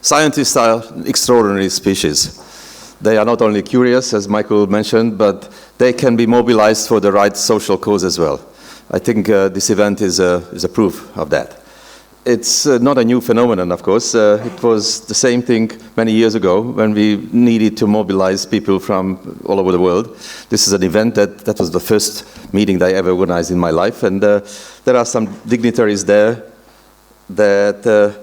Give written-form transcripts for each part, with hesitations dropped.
Scientists are an extraordinary species. They are not only curious, as Michael mentioned, but they can be mobilized for the right social cause as well. I think this event is a proof of that. It's not a new phenomenon, of course. It was the same thing many years ago when we needed to mobilize people from all over the world. This is an event that was the first meeting that I ever organized in my life, and there are some dignitaries there that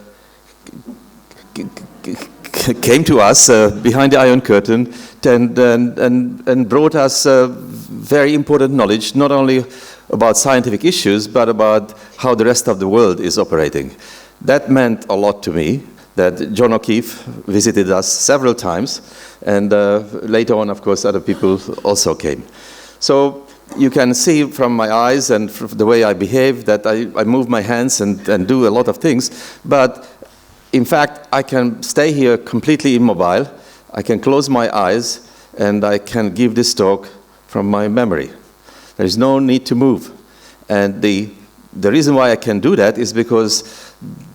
came to us behind the Iron Curtain and brought us very important knowledge, not only about scientific issues, but about how the rest of the world is operating. That meant a lot to me, that John O'Keefe visited us several times, and later on, of course, other people also came. So you can see from my eyes and from the way I behave that I move my hands and do a lot of things, but in fact, I can stay here completely immobile, I can close my eyes, and I can give this talk from my memory. There is no need to move. And the reason why I can do that is because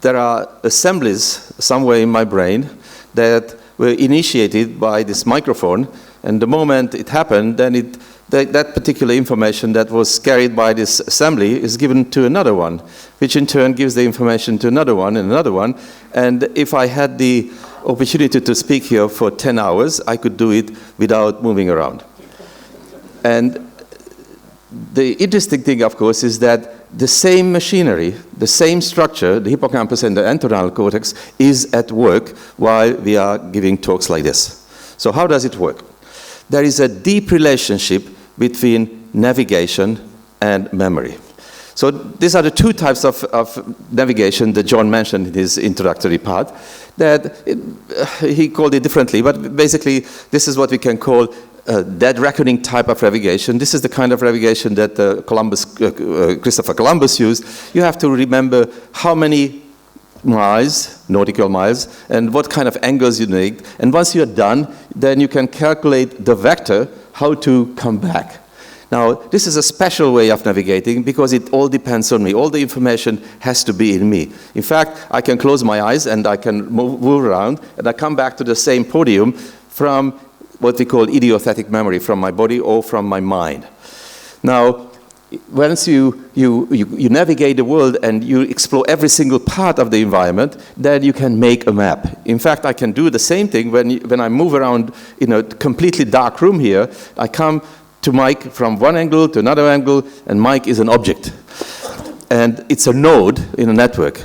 there are assemblies somewhere in my brain that were initiated by this microphone, and the moment it happened, then that particular information that was carried by this assembly is given to another one, which in turn gives the information to another one and another one. And if I had the opportunity to speak here for 10 hours, I could do it without moving around. And the interesting thing, of course, is that the same machinery, the same structure, the hippocampus and the entorhinal cortex, is at work while we are giving talks like this. So how does it work? There is a deep relationship between navigation and memory. So these are the two types of navigation that John mentioned in his introductory part, that he called it differently, but basically this is what we can call dead reckoning type of navigation. This is the kind of navigation that Christopher Columbus used. You have to remember how many miles, nautical miles, and what kind of angles you need. And once you're done, then you can calculate the vector, how to come back. Now, this is a special way of navigating because it all depends on me. All the information has to be in me. In fact, I can close my eyes and I can move around, and I come back to the same podium from what we call idiothetic memory, from my body or from my mind. Now, once you navigate the world and you explore every single part of the environment, then you can make a map. In fact, I can do the same thing when I move around in a completely dark room here. I come to Mike from one angle to another angle, and Mike is an object. And it's a node in a network.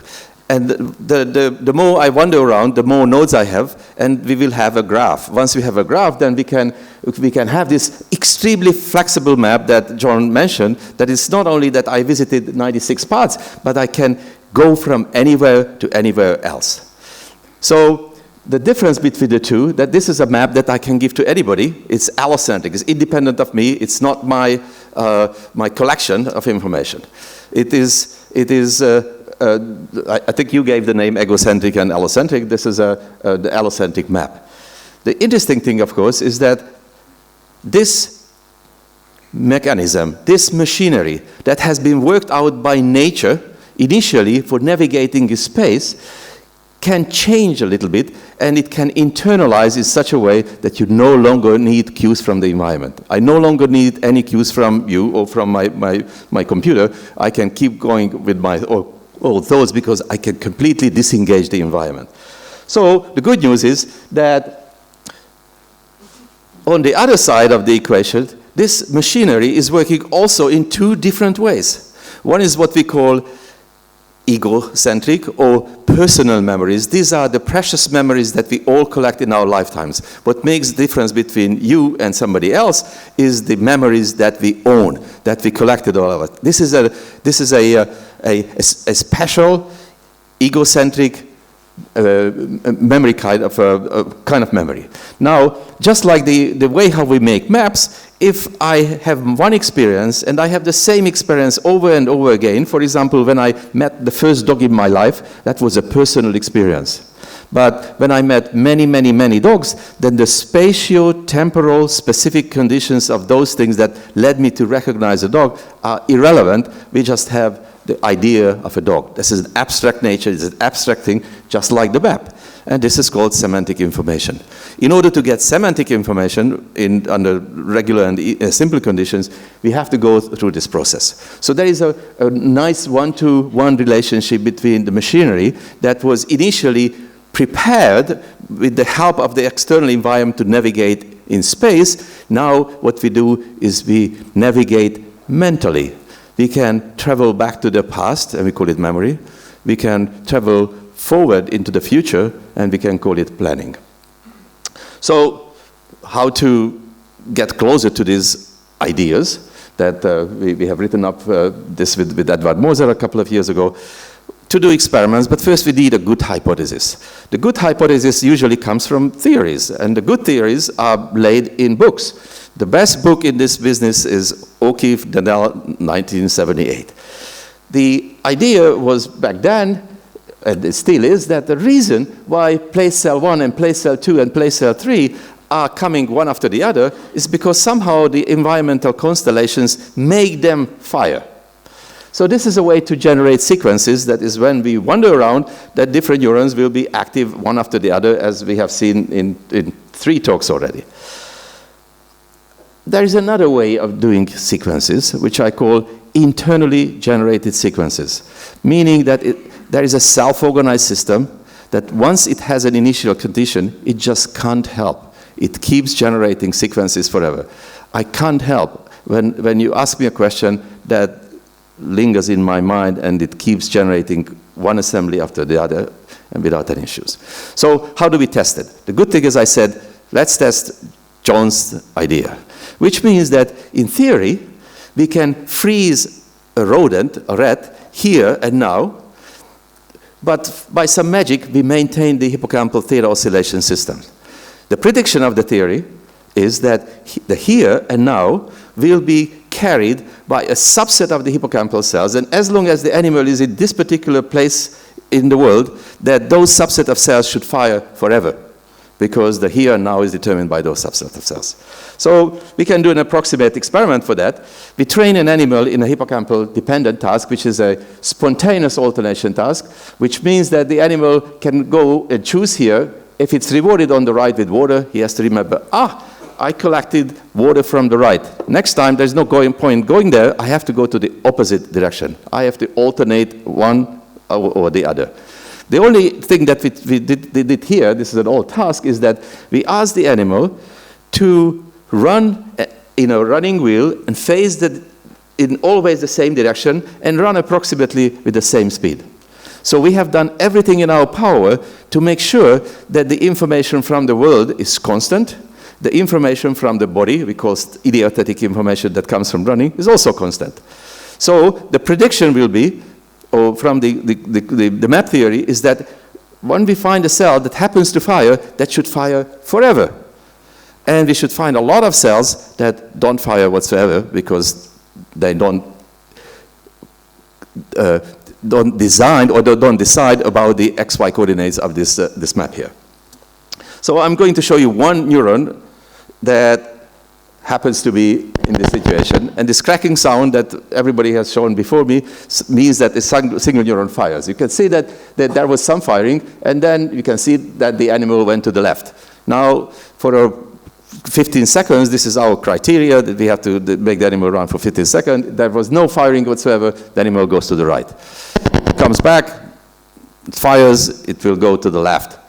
And the more I wander around, the more nodes I have, and we will have a graph. Once we have a graph, then we can have this extremely flexible map that John mentioned, that is not only that I visited 96 parts, but I can go from anywhere to anywhere else. So the difference between the two, that this is a map that I can give to anybody. It's allocentric, it's independent of me, it's not my collection of information. I think you gave the name egocentric and allocentric. This is the allocentric map. The interesting thing, of course, is that this mechanism, this machinery that has been worked out by nature initially for navigating space can change a little bit, and it can internalize in such a way that you no longer need cues from the environment. I no longer need any cues from you or from my computer. I can keep going with my thoughts because I can completely disengage the environment. So the good news is that on the other side of the equation, this machinery is working also in two different ways. One is what we call egocentric or personal memories. These are the precious memories that we all collect in our lifetimes. What makes the difference between you and somebody else is the memories that we own, that we collected all of it. This is a special egocentric memory kind of memory. Now, just like the way how we make maps, if I have one experience and I have the same experience over and over again, for example, when I met the first dog in my life, that was a personal experience. But when I met many, many, many dogs, then the spatio-temporal specific conditions of those things that led me to recognize a dog are irrelevant. We just have the idea of a dog. This is an abstract nature, it's an abstract thing, just like the map. And this is called semantic information. In order to get semantic information under regular and simple conditions, we have to go through this process. So there is a nice one-to-one relationship between the machinery that was initially prepared with the help of the external environment to navigate in space. Now what we do is we navigate mentally. We can travel back to the past, and we call it memory. We can travel forward into the future, and we can call it planning. So how to get closer to these ideas that we have written up this with Edward Moser a couple of years ago, to do experiments, but first we need a good hypothesis. The good hypothesis usually comes from theories, and the good theories are laid in books. The best book in this business is O'Keefe Donnell, 1978. The idea was back then, and it still is, that the reason why place cell 1 and place cell 2 and place cell 3 are coming one after the other is because somehow the environmental constellations make them fire. So this is a way to generate sequences. That is when we wander around, that different neurons will be active one after the other, as we have seen in 3 talks already. There is another way of doing sequences, which I call internally generated sequences, meaning that there is a self-organized system that once it has an initial condition, it just can't help. It keeps generating sequences forever. I can't help when you ask me a question that lingers in my mind and it keeps generating one assembly after the other and without any issues. So how do we test it? The good thing is I said, let's test John's idea, which means that in theory, we can freeze a rodent, a rat, here and now, but by some magic, we maintain the hippocampal theta oscillation system. The prediction of the theory is that the here and now will be carried by a subset of the hippocampal cells, and as long as the animal is in this particular place in the world, that those subset of cells should fire forever, because the here and now is determined by those subset of cells. So we can do an approximate experiment for that. We train an animal in a hippocampal dependent task, which is a spontaneous alternation task, which means that the animal can go and choose here. If it's rewarded on the right with water, he has to remember, I collected water from the right. Next time, there's no point going there. I have to go to the opposite direction. I have to alternate one or the other. The only thing that we did here, this is an old task, is that we asked the animal to run in a running wheel and face in always the same direction and run approximately with the same speed. So we have done everything in our power to make sure that the information from the world is constant. The information from the body, we call idiothetic information that comes from running, is also constant. So the prediction will be, or from the map theory, is that when we find a cell that happens to fire, that should fire forever. And we should find a lot of cells that don't fire whatsoever because they don't design or don't decide about the XY coordinates of this map here. So I'm going to show you one neuron that happens to be in this situation, and this cracking sound that everybody has shown before me means that a single neuron fires. You can see that there was some firing, and then you can see that the animal went to the left. Now, for 15 seconds, this is our criteria, that we have to make the animal run for 15 seconds. There was no firing whatsoever, the animal goes to the right. It comes back, it fires, it will go to the left.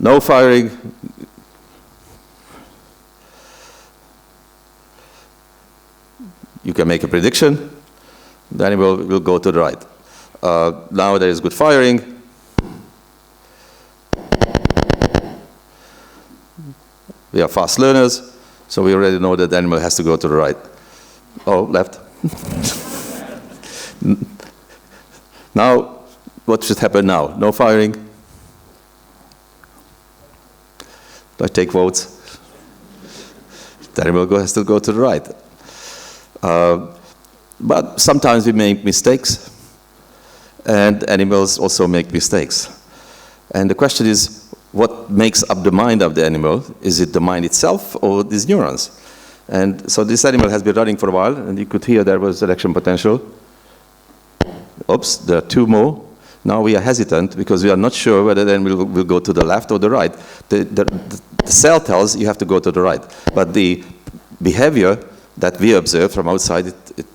No firing. You can make a prediction. The animal will go to the right. Now there is good firing. We are fast learners, so we already know that the animal has to go to the right. Oh, left. Now, what should happen now? No firing. I take votes. The animal has to go to the right. But sometimes we make mistakes, and animals also make mistakes. And the question is, what makes up the mind of the animal? Is it the mind itself or these neurons? And so this animal has been running for a while, and you could hear there was selection potential. Oops, there are two more. Now we are hesitant because we are not sure whether then we'll go to the left or the right. The cell tells you have to go to the right. But the behavior that we observe from outside, it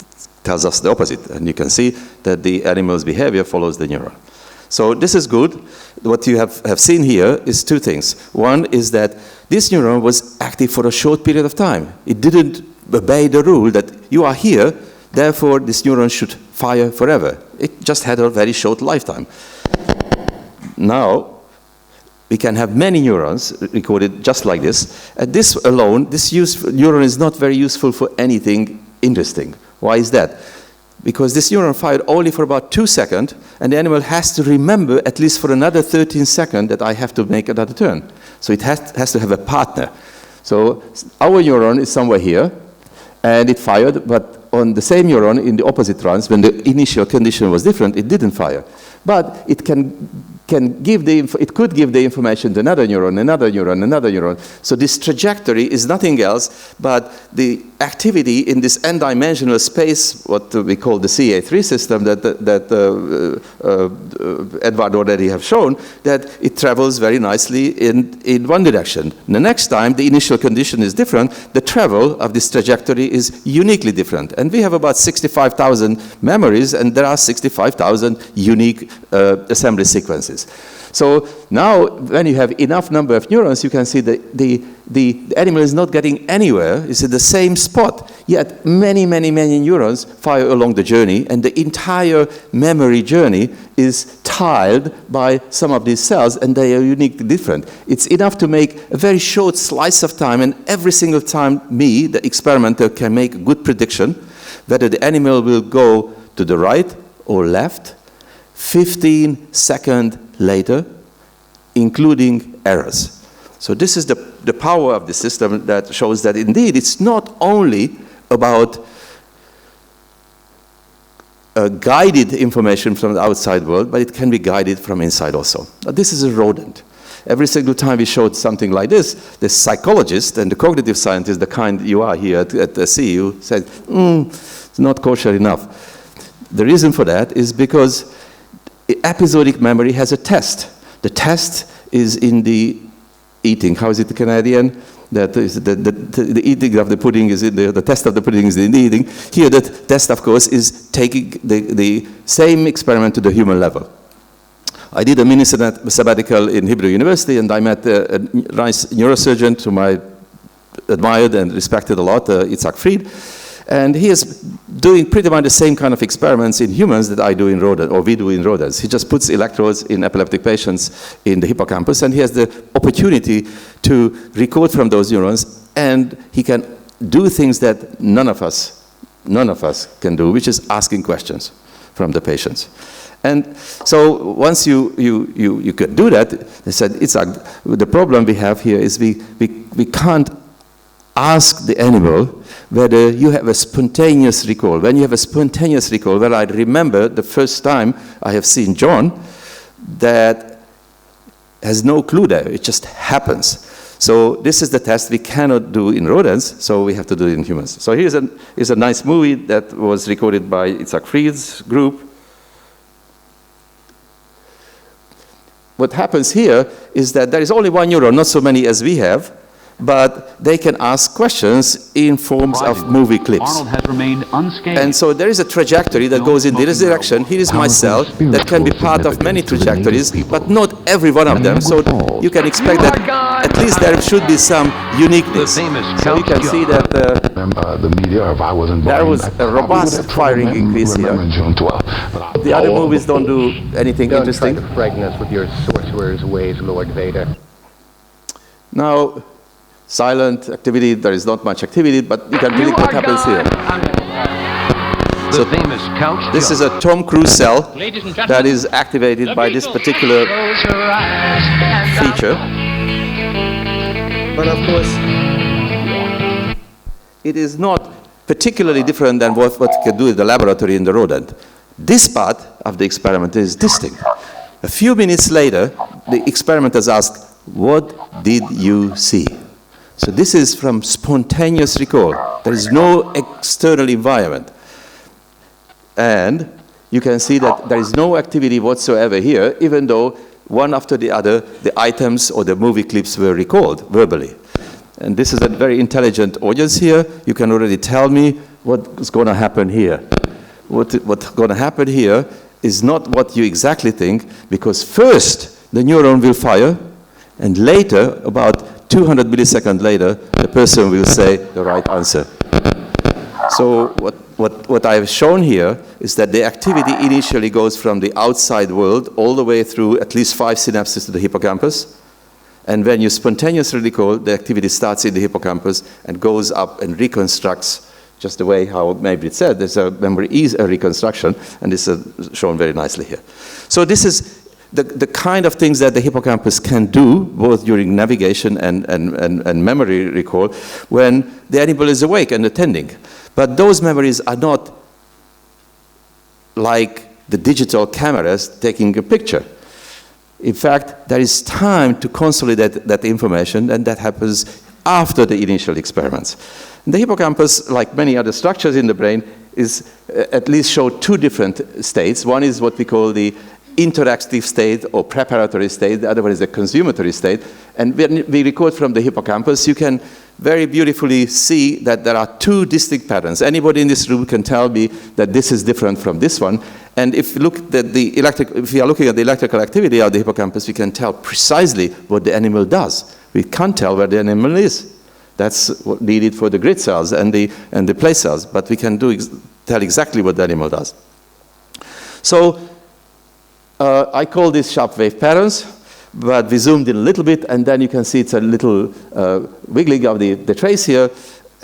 tells us the opposite. And you can see that the animal's behavior follows the neuron. So this is good. What you have seen here is two things. One is that this neuron was active for a short period of time. It didn't obey the rule that you are here, therefore this neuron should fire forever. It just had a very short lifetime. Now, we can have many neurons recorded just like this. And this alone, this neuron is not very useful for anything interesting. Why is that? Because this neuron fired only for about 2 seconds, and the animal has to remember at least for another 13 seconds that I have to make another turn. So it has to have a partner. So our neuron is somewhere here, and it fired, but on the same neuron in the opposite runs, when the initial condition was different, it didn't fire. But it could give the information to another neuron, another neuron, another neuron. So this trajectory is nothing else but the activity in this n-dimensional space, what we call the CA3 system that Edward already have shown, that it travels very nicely in one direction. The next time the initial condition is different, the travel of this trajectory is uniquely different. And we have about 65,000 memories, and there are 65,000 unique assembly sequences. So now, when you have enough number of neurons, you can see that the animal is not getting anywhere. It's at the same spot. Yet many, many, many neurons fire along the journey, and the entire memory journey is tiled by some of these cells, and they are uniquely different. It's enough to make a very short slice of time, and every single time me, the experimenter, can make a good prediction whether the animal will go to the right or left 15 seconds later, including errors. So this is the power of the system that shows that indeed it's not only about guided information from the outside world, but it can be guided from inside also. Now, this is a rodent. Every single time we showed something like this, the psychologist and the cognitive scientist, the kind you are here at the CEU, said, it's not kosher enough. The reason for that is because episodic memory has a test. The test is in the eating. How is it Canadian? That is the eating of the pudding is in the test of the pudding is in the eating. Here, the test, of course, is taking the same experiment to the human level. I did a mini sabbatical in Hebrew University, and I met a nice neurosurgeon whom I admired and respected a lot, Itzhak Fried. And he is doing pretty much the same kind of experiments in humans that I do in rodents, or we do in rodents. He just puts electrodes in epileptic patients in the hippocampus, and he has the opportunity to record from those neurons, and he can do things that none of us can do, which is asking questions from the patients. And so once you could do that, they said, Itzhak, the problem we have here is we can't ask the animal whether you have a spontaneous recall. When you have a spontaneous recall, well, I remember the first time I have seen John, that has no clue there. It just happens. So this is the test we cannot do in rodents, so we have to do it in humans. So here's a nice movie that was recorded by Itzhak Fried's group. What happens here is that there is only one neuron, not so many as we have, but they can ask questions in forms of movie clips. Arnold has remained unscathed. And so there is a trajectory that goes in this direction. Here is my cell that can be part of many trajectories, but not every one of them. So you can expect that at least there should be some uniqueness. So you can see that there was a robust firing increase here. The other movies don't do anything interesting. Don't try to frighten us with your sorcerer's ways, Lord Vader. Now, silent activity, there is not much activity, but you can predict what happens here. The famous couch this is a Tom Cruise cell that is activated by this particular feature. But of course, it is not particularly different than what you can do in the laboratory in the rodent. This part of the experiment is distinct. A few minutes later, the experimenters asked, what did you see? So this is from spontaneous recall. There is no external environment. And you can see that there is no activity whatsoever here, even though one after the other, the items or the movie clips were recalled verbally. And this is a very intelligent audience here. You can already tell me what's going to happen here. What's going to happen here is not what you exactly think, because first the neuron will fire, and later, about 200 milliseconds later, the person will say the right answer. So what I've shown here is that the activity initially goes from the outside world all the way through at least 5 synapses to the hippocampus. And when you spontaneously recall, the activity starts in the hippocampus and goes up and reconstructs just the way how maybe it said. There's a memory is a reconstruction, and this is shown very nicely here. So this is the kind of things that the hippocampus can do, both during navigation and memory recall, when the animal is awake and attending. But those memories are not like the digital cameras taking a picture. In fact, there is time to consolidate that information, and that happens after the initial experiments. And the hippocampus, like many other structures in the brain, is at least show 2 different states. One is what we call the interactive state or preparatory state. The other one is the consumatory state. And when we record from the hippocampus, you can very beautifully see that there are 2 distinct patterns. Anybody in this room can tell me that this is different from this one. And if you look at if we are looking at the electrical activity of the hippocampus, we can tell precisely what the animal does. We can't tell where the animal is. That's what needed for the grid cells and the place cells, but we can tell exactly what the animal does. So I call these sharp wave patterns, but we zoomed in a little bit, and then you can see it's a little wiggling of the trace here.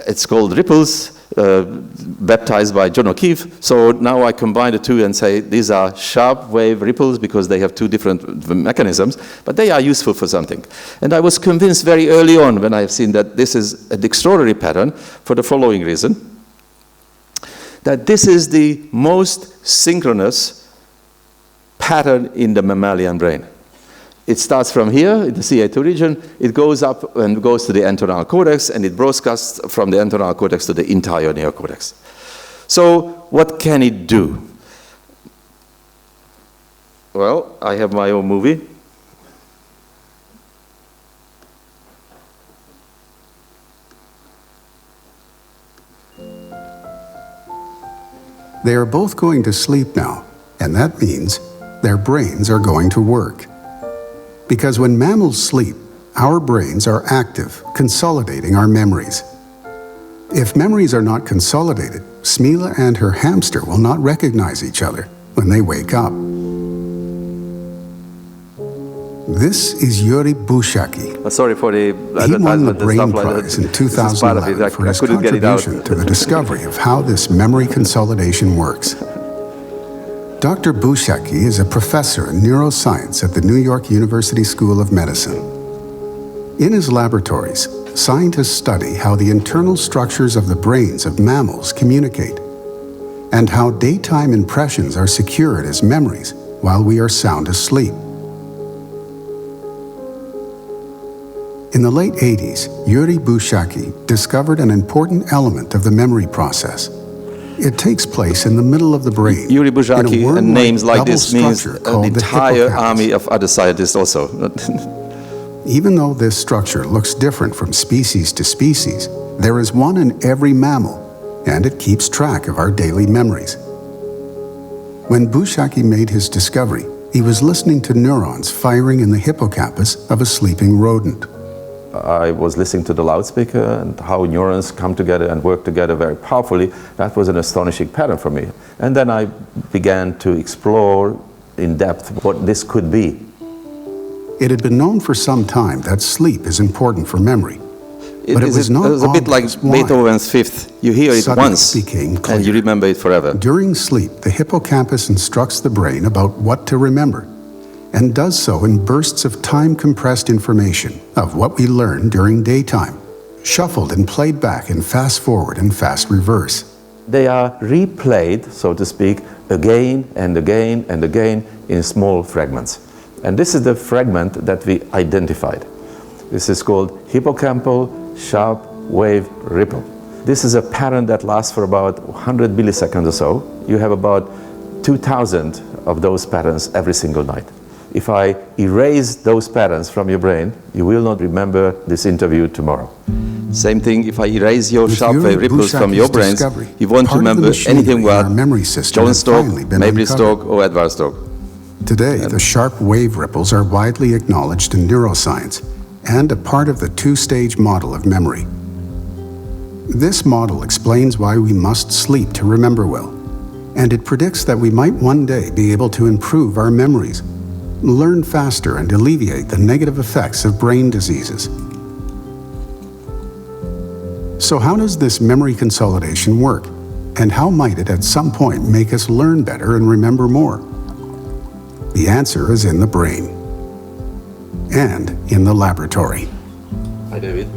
It's called ripples, baptized by John O'Keefe. So now I combine the 2 and say these are sharp wave ripples because they have 2 different mechanisms, but they are useful for something. And I was convinced very early on when I've seen that this is an extraordinary pattern for the following reason, that this is the most synchronous pattern in the mammalian brain. It starts from here, in the CA2 region, it goes up and goes to the entorhinal cortex, and it broadcasts from the entorhinal cortex to the entire neocortex. So what can it do? Well, I have my own movie. They are both going to sleep now, and that means their brains are going to work. Because when mammals sleep, our brains are active, consolidating our memories. If memories are not consolidated, Smila and her hamster will not recognize each other when they wake up. This is Gyorgy Buzsaki. Sorry for the He won the advertisement and Brain stuff like Prize that. in This is part of it. 2011 for I his couldn't get it out. contribution to the discovery of how this memory consolidation works. Dr. Buzsaki is a professor in neuroscience at the New York University School of Medicine. In his laboratories, scientists study how the internal structures of the brains of mammals communicate, and how daytime impressions are secured as memories while we are sound asleep. In the late 80s, Gyorgy Buzsaki discovered an important element of the memory process. It takes place in the middle of the brain. Gyorgy Buzsaki and names like this means an entire hippocampus. army of other scientists also. Even though this structure looks different from species to species, there is one in every mammal, and it keeps track of our daily memories. When Buzsaki made his discovery, he was listening to neurons firing in the hippocampus of a sleeping rodent. I was listening to the loudspeaker and how neurons come together and work together very powerfully. That was an astonishing pattern for me. And then I began to explore in depth what this could be. It had been known for some time that sleep is important for memory. But it was not a bit like obvious why. Beethoven's Fifth. You hear it Suddenly once became clear. and you remember it forever. During sleep, the hippocampus instructs the brain about what to remember, and does so in bursts of time-compressed information of what we learn during daytime, shuffled and played back in fast forward and fast reverse. They are replayed, so to speak, again and again and again in small fragments. And this is the fragment that we identified. This is called hippocampal sharp wave ripple. This is a pattern that lasts for about 100 milliseconds or so. You have about 2,000 of those patterns every single night. If I erase those patterns from your brain, you will not remember this interview tomorrow. Same thing, if I erase your sharp wave ripples from your brains, you won't remember anything about John Stock, Maybrit Stock, or Edward Stock. Today, the sharp wave ripples are widely acknowledged in neuroscience and a part of the two-stage model of memory. This model explains why we must sleep to remember well, and it predicts that we might one day be able to improve our memories, learn faster, and alleviate the negative effects of brain diseases. So how does this memory consolidation work, and how might it at some point make us learn better and remember more? The answer is in the brain and in the laboratory. Hi, David.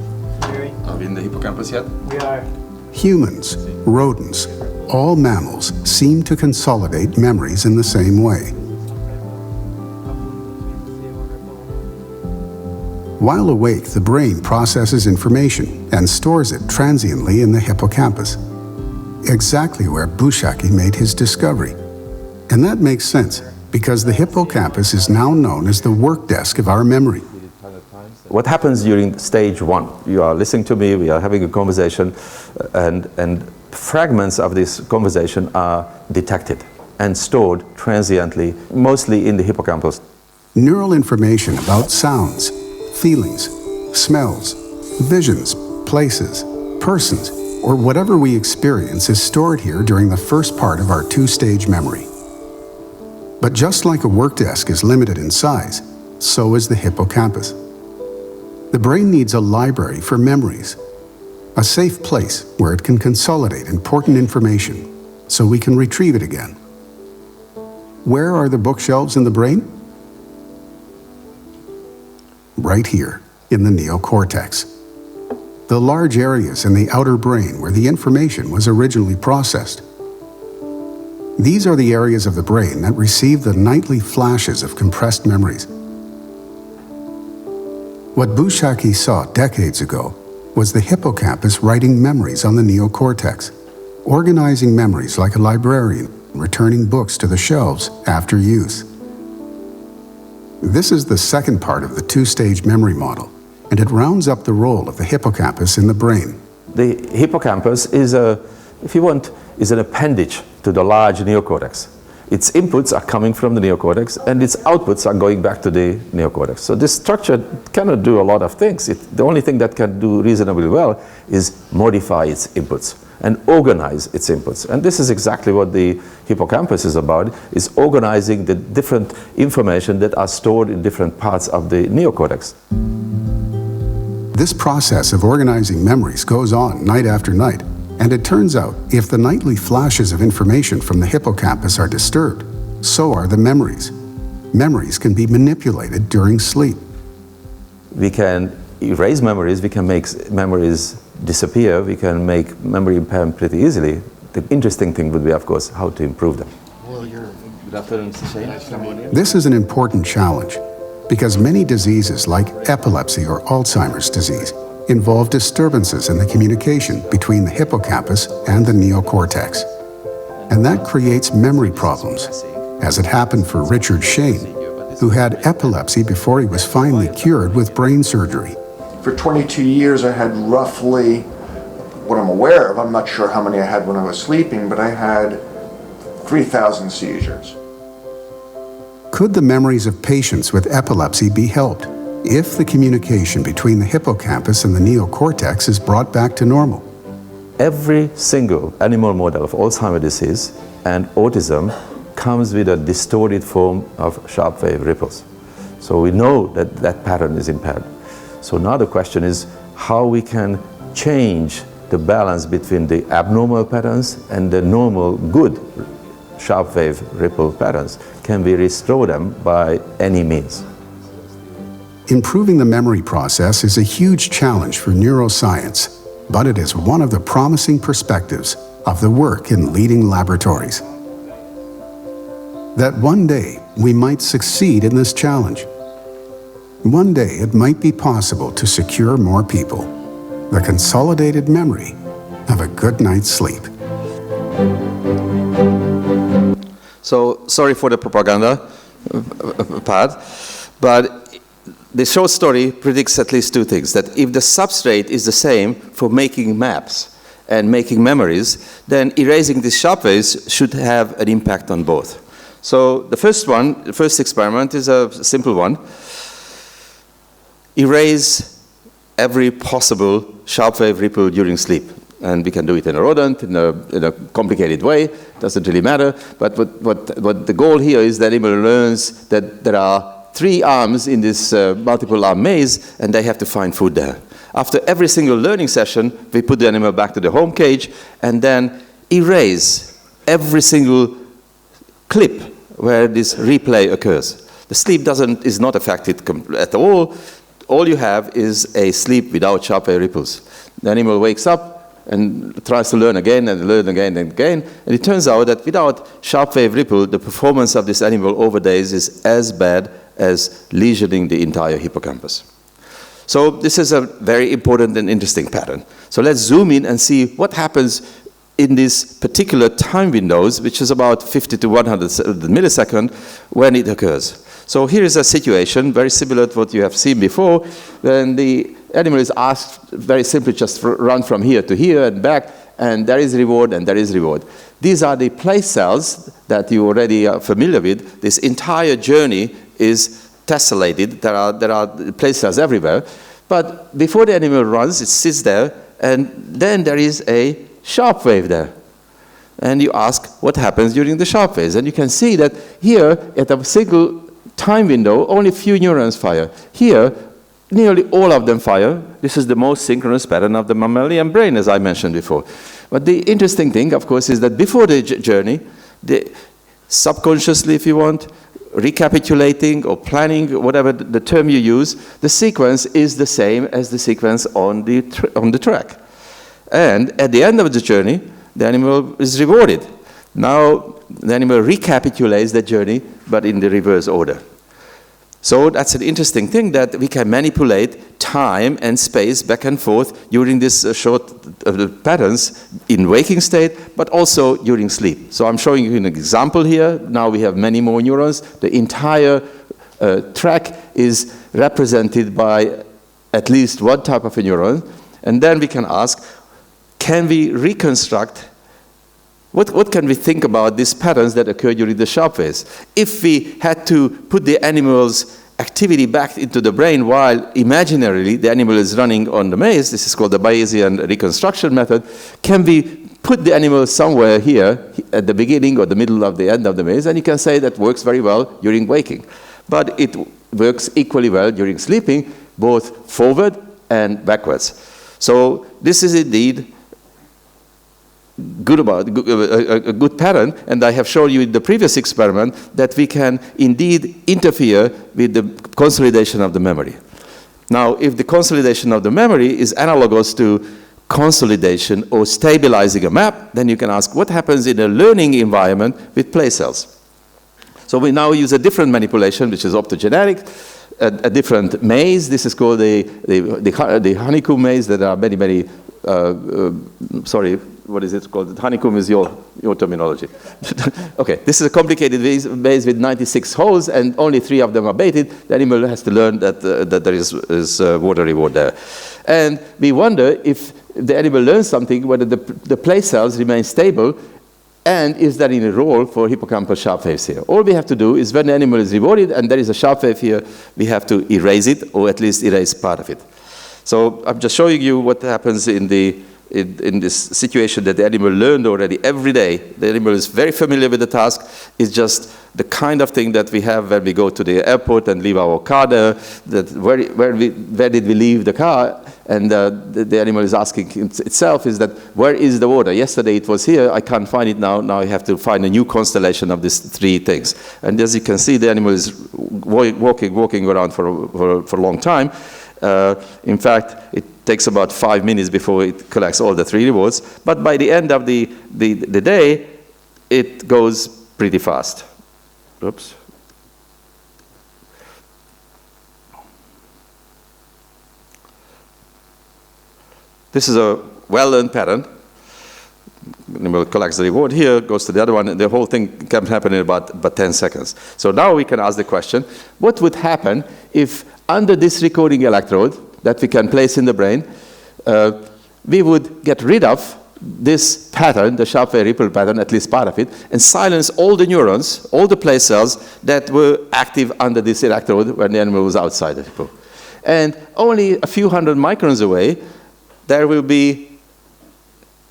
Are we in the hippocampus yet? We are. Humans, rodents, all mammals seem to consolidate memories in the same way. While awake, the brain processes information and stores it transiently in the hippocampus, exactly where Buzsaki made his discovery. And that makes sense, because the hippocampus is now known as the work desk of our memory. What happens during stage one? You are listening to me, we are having a conversation, and fragments of this conversation are detected and stored transiently, mostly in the hippocampus. Neural information about sounds, feelings, smells, visions, places, persons, or whatever we experience is stored here during the first part of our two-stage memory. But just like a work desk is limited in size, so is the hippocampus. The brain needs a library for memories, a safe place where it can consolidate important information so we can retrieve it again. Where are the bookshelves in the brain? Right here, in the neocortex. The large areas in the outer brain where the information was originally processed. These are the areas of the brain that receive the nightly flashes of compressed memories. What Buzsaki saw decades ago was the hippocampus writing memories on the neocortex, organizing memories like a librarian returning books to the shelves after use. This is the second part of the two-stage memory model, and it rounds up the role of the hippocampus in the brain. The hippocampus is if you want, is an appendage to the large neocortex. Its inputs are coming from the neocortex, and its outputs are going back to the neocortex. So this structure cannot do a lot of things. The only thing that can do reasonably well is modify its inputs and organize its inputs. And this is exactly what the hippocampus is about, is organizing the different information that are stored in different parts of the neocortex. This process of organizing memories goes on night after night. And it turns out, if the nightly flashes of information from the hippocampus are disturbed, so are the memories. Memories can be manipulated during sleep. We can erase memories, we can make memories disappear, we can make memory impairment pretty easily. The interesting thing would be, of course, how to improve them. Good afternoon, Mr. Shane. This is an important challenge, because many diseases like epilepsy or Alzheimer's disease involve disturbances in the communication between the hippocampus and the neocortex. And that creates memory problems, as it happened for Richard Shane, who had epilepsy before he was finally cured with brain surgery. For 22 years, I had roughly, what I'm aware of, I'm not sure how many I had when I was sleeping, but I had 3,000 seizures. Could the memories of patients with epilepsy be helped if the communication between the hippocampus and the neocortex is brought back to normal? Every single animal model of Alzheimer's disease and autism comes with a distorted form of sharp wave ripples. So we know that that pattern is impaired. So now the question is how we can change the balance between the abnormal patterns and the normal good sharp wave ripple patterns. Can we restore them by any means? Improving the memory process is a huge challenge for neuroscience, but it is one of the promising perspectives of the work in leading laboratories. That one day we might succeed in this challenge. One day it might be possible to secure more people, the consolidated memory of a good night's sleep. So, sorry for the propaganda part, but the short story predicts at least two things. That if the substrate is the same for making maps and making memories, then erasing these sharp waves should have an impact on both. So the first experiment is a simple one. Erase every possible sharp wave ripple during sleep. And we can do it in a rodent, in a complicated way, doesn't really matter. But what the goal here is that the animal learns that there are 3 arms in this multiple arm maze, and they have to find food there. After every single learning session, we put the animal back to the home cage and then erase every single clip where this replay occurs. The sleep is not affected at all. All you have is a sleep without sharp wave ripples. The animal wakes up and tries to learn again and learn again and again. And it turns out that without sharp wave ripple, the performance of this animal over days is as bad as lesioning the entire hippocampus. So this is a very important and interesting pattern. So let's zoom in and see what happens in these particular time windows, which is about 50 to 100 milliseconds when it occurs. So here is a situation very similar to what you have seen before, when the animal is asked very simply just run from here to here and back, and there is reward and there is reward. These are the place cells that you already are familiar with. This entire journey is tessellated. There are place cells everywhere. But before the animal runs, it sits there, and then there is a sharp wave there. And you ask what happens during the sharp waves. And you can see that here, at a single time window, only a few neurons fire. Here, nearly all of them fire. This is the most synchronous pattern of the mammalian brain, as I mentioned before. But the interesting thing, of course, is that before the journey, subconsciously, if you want, recapitulating or planning, whatever the term you use, the sequence is the same as the sequence on the track. And at the end of the journey, the animal is rewarded. Now, the animal recapitulates the journey, but in the reverse order. So that's an interesting thing, that we can manipulate time and space back and forth during this short patterns in waking state, but also during sleep. So I'm showing you an example here. Now we have many more neurons. The entire track is represented by at least one type of a neuron. And then we can ask, can we reconstruct, what can we think about these patterns that occur during the sharp waves? If we had to put the animal's activity back into the brain while imaginarily the animal is running on the maze, this is called the Bayesian reconstruction method, can we put the animal somewhere here at the beginning or the middle of the end of the maze? And you can say that works very well during waking. But it works equally well during sleeping, both forward and backwards. So this is indeed a good pattern, and I have shown you in the previous experiment that we can indeed interfere with the consolidation of the memory. Now, if the consolidation of the memory is analogous to consolidation or stabilizing a map, then you can ask what happens in a learning environment with place cells. So we now use a different manipulation, which is optogenetic, a different maze. This is called the Honeycomb Maze. There are many, sorry, what is it called? Honeycomb is your terminology. Okay, this is a complicated maze with 96 holes, and only 3 of them are baited. The animal has to learn that there is water reward there. And we wonder if the animal learns something, whether the place cells remain stable, and is there any role for hippocampal sharp waves here? All we have to do is when the animal is rewarded and there is a sharp wave here, we have to erase it, or at least erase part of it. So I'm just showing you what happens in this situation that the animal learned already every day. The animal is very familiar with the task. It's just the kind of thing that we have when we go to the airport and leave our car there, that where did we leave the car? And the animal is asking itself is that, where is the water? Yesterday it was here, I can't find it now. Now I have to find a new constellation of these 3 things. And as you can see, the animal is walking around for a long time. In fact, it takes about 5 minutes before it collects all the 3 rewards. But by the end of the day, it goes pretty fast. Oops. This is a well-learned pattern. Animal collects the reward here, goes to the other one, and the whole thing can happen in about 10 seconds. So now we can ask the question, what would happen if under this recording electrode that we can place in the brain, we would get rid of this pattern, the sharp wave ripple pattern, at least part of it, and silence all the neurons, all the place cells that were active under this electrode when the animal was outside the ripple. And only a few hundred microns away, there will be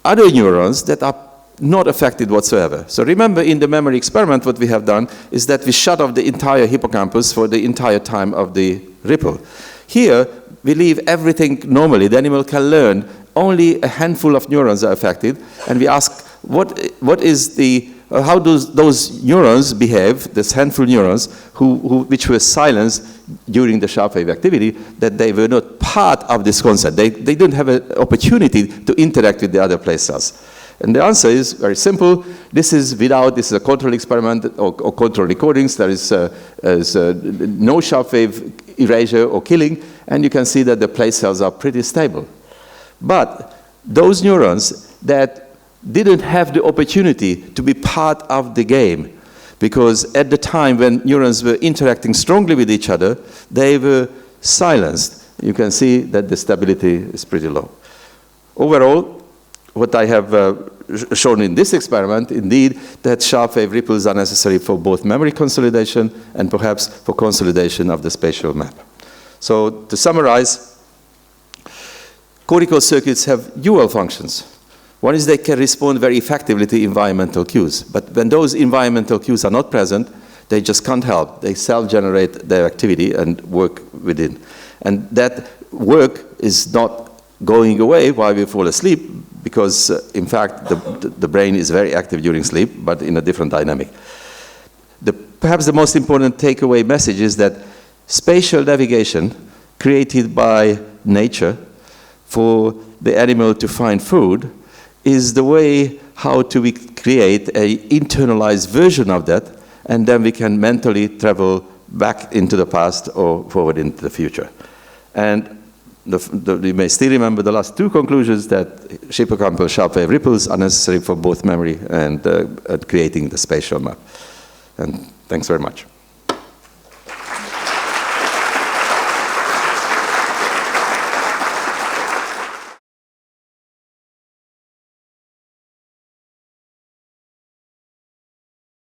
other neurons that are not affected whatsoever. So remember, in the memory experiment, what we have done is that we shut off the entire hippocampus for the entire time of the ripple. Here, we leave everything normally. The animal can learn. Only a handful of neurons are affected, and we ask, what is the, how do those neurons behave, this handful of neurons, which were silenced during the sharp wave activity, that they were not part of this concept. They didn't have an opportunity to interact with the other place cells. And the answer is very simple. This is a control experiment or control recordings. There is no sharp wave erasure or killing, and you can see that the place cells are pretty stable. But those neurons that didn't have the opportunity to be part of the game, because at the time when neurons were interacting strongly with each other, they were silenced. You can see that the stability is pretty low. Overall, what I have shown in this experiment, indeed, that sharp wave ripples are necessary for both memory consolidation and perhaps for consolidation of the spatial map. So to summarize, cortical circuits have dual functions. One is they can respond very effectively to environmental cues, but when those environmental cues are not present, they just can't help. They self-generate their activity and work within. And that work is not going away while we fall asleep, because in fact the brain is very active during sleep, but in a different dynamic. Perhaps the most important takeaway message is that spatial navigation created by nature for the animal to find food is the way how to create an internalized version of that, and then we can mentally travel back into the past or forward into the future. And you may still remember the last two conclusions, that hippocampal sharp wave ripples are necessary for both memory and creating the spatial map. And thanks very much.